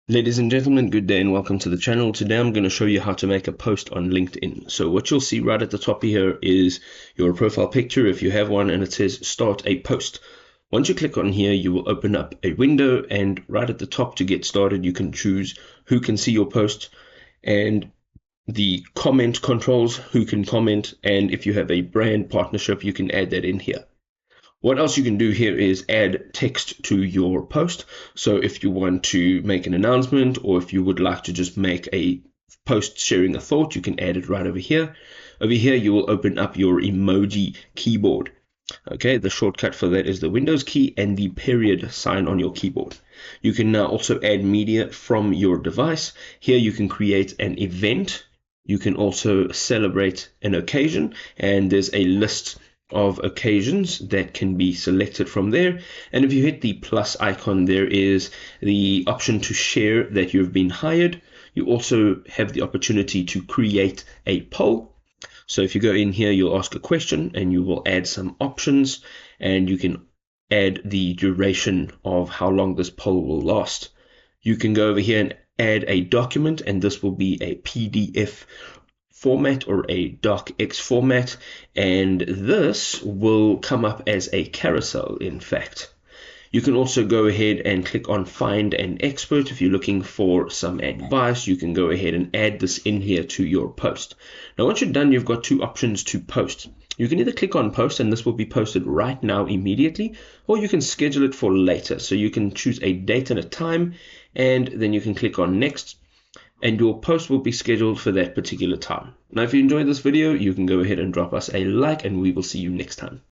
Ladies and gentlemen, good day and welcome to the channel. Today I'm going to show you how to make a post on LinkedIn. So what you'll see right at the top here is your profile picture if you have one, and it says start a post. Once you click on here, you will open up a window, and right at the top to get started you can choose who can see your post and the comment controls, who can comment, and if you have a brand partnership you can add that in here. What else you can do here is add text to your post. So if you want to make an announcement, or if you would like to just make a post sharing a thought, you can add it right over here. Over here, you will open up your emoji keyboard. Okay, the shortcut for that is the Windows key and the period sign on your keyboard. You can now also add media from your device. Here you can create an event. You can also celebrate an occasion, and there's a list of occasions that can be selected from there. And if you hit the plus icon, there is the option to share that you've been hired. You also have the opportunity to create a poll. So if you go in here, you'll ask a question and you will add some options, and you can add the duration of how long this poll will last. You can go over here and add a document, and this will be a PDF format or a docx format, and this will come up as a carousel, in fact. You can also go ahead and click on find an expert. If you're looking for some advice, you can go ahead and add this in here to your post. Now once you're done, you've got two options to post. You can either click on post and this will be posted right now immediately, or you can schedule it for later. So you can choose a date and a time, and then you can click on next, and your post will be scheduled for that particular time. Now if you enjoyed this video, you can go ahead and drop us a like, and we will see you next time.